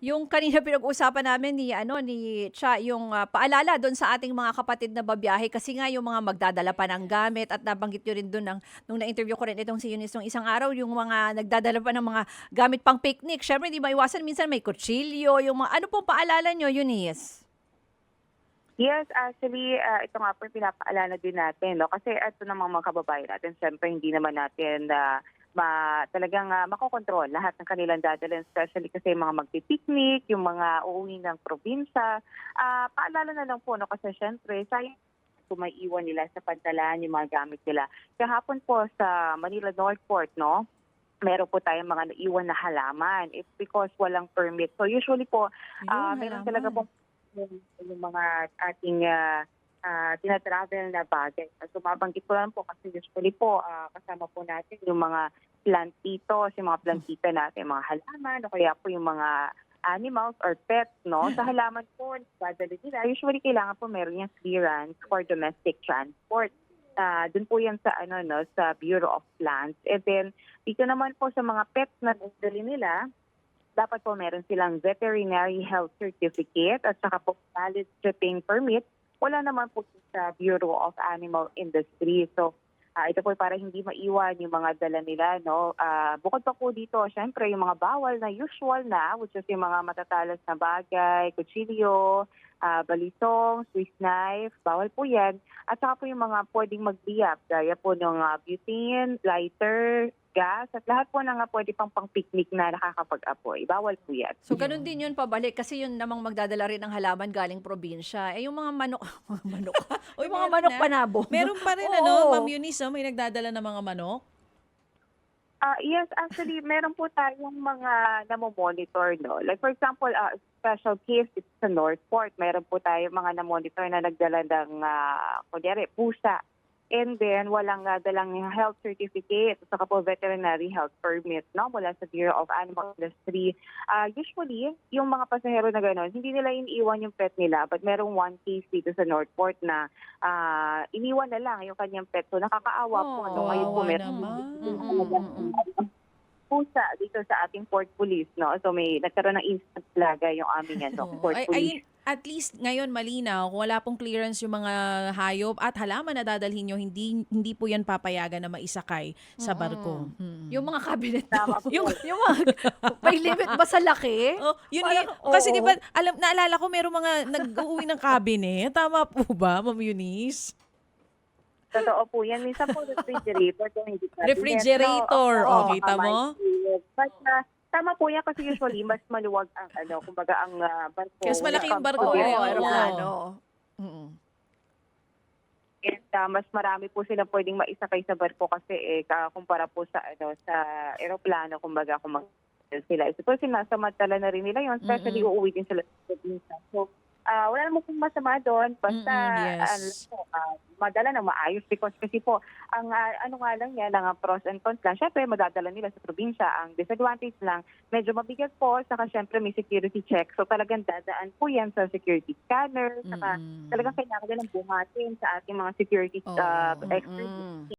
Yung kanina pinag-usapan namin ni ano, ni Cha, yung, paalala dun sa ating mga kapatid na babiyahe kasi nga yung mga magdadala pa ng gamit at nabanggit niyo rin dun nung na-interview ko rin itong si Eunice nung isang araw, yung mga nagdadala pa ng mga gamit pang picnic. Siyempre hindi maiwasan minsan may kutsilyo, yung mga ano pong paalala niyo, Eunice? Yes, actually, ito nga po yung pinapaalala din natin, 'no, kasi ito namang mga kababayan natin siyempre hindi naman natin talagang makokontrol lahat ng kanilang dadalhin, especially kasi yung mga magpi-picnic, yung mga uuwi ng probinsya. Paalala na lang po, 'no, kasi siyempre sayang kung maiiwan nila sa pantalan yung mga gamit nila. Kahapon po sa Manila Northport, 'no, meron po tayong mga naiwan na halaman. It's because walang permit. So usually po, Ayun, meron talaga halaman. pong yung mga ating tina-travel na bagay. So mabanggit ko lang po kasi usually po kasama po natin yung mga plantitos, yung mga plantita natin, mga halaman o kaya po yung mga animals or pets, no? Sa halaman po, dadali nila. Usually kailangan po meron yung clearance for domestic transport. Doon po yan sa ano, no, sa Bureau of Plants. And then dito naman po sa mga pets na dadali nila, dapat po meron silang veterinary health certificate at saka po valid shipping permit. Wala naman po sa Bureau of Animal Industry. So, ito po para hindi maiwan yung mga dala nila, no? Bukod pa po dito, syempre yung mga bawal na usual na, which is yung mga matatalas na bagay, kutsilyo, balisong, Swiss knife, bawal po yan. At saka po yung mga pwedeng magbiyap, gaya po ng butane, lighter, gas, at lahat po na nga pwede pang picnic na nakakapag-apoy. Bawal po yan. So ganun din yun pabalik kasi yun namang magdadala rin ng halaman galing probinsya. Eh, yung mga manok mga manok, o Ay, yung mga meron manok na? panabong. Meron pa rin ano, Ma'am Oo. Eunice, may nagdadala ng mga manok? Yes, actually, meron po tayong mga namo-monitor, no? Like for example, special case dito sa Northport, meron po tayong mga na-monitor na nagdala ng, kunyari, pusa. And then, walang dalang health certificate at saka po veterinary health permit, no? Mula sa Bureau of Animal Industry. Usually, yung mga pasahero na gano'n, hindi nila iniiwan yung pet nila. But merong one case dito sa Northport na iniwan na lang yung kanyang pet. So, nakakaawa po. Oo. No? Ngayon po, Kawawa meron naman. pusa dito sa ating port police, no? So may nagkaroon ng instant plaga yung aming Oo. port police. At least ngayon malinaw, kung wala pong clearance yung mga hayop at halaman na dadalhin nyo, hindi po yan papayagan na maisakay sa barko. Yung mga cabinet daw, Tama po. yung mga may limit ba sa laki? Oh, yun Parang kasi 'di oo. ba naalala ko merong mga nag-uuwi ng cabinet. Tama po ba, Ma'am Eunice? Totoo po yan. Minsan po refrigerator kung hindi cabinet. Refrigerator, No, oh, kita mo? But tama po yan kasi usually mas maluwag ang kumbaga ang barko. Kasi when it malaki yung comes barko to Oo, eh, their oo. eroplano. Mm. And mas marami po silang pwedeng maisakay sa barko kasi kumpara po sa sa eroplano, kumbaga kung sila. So sinasamantala na rin nila yun, especially uuwi din sila sa probinsya. So wala namang pong masama doon, basta Yes. madala na maayos because kasi po ang ano nga lang yan, ang pros and cons lang. Syempre madadala nila sa probinsya. Ang disadvantage lang, medyo mabigat po, saka syempre may security check. So talagang dadaan po yan sa security scanner, saka talagang kailangan nilang buhatin sa ating mga security Oo. experts. Mm.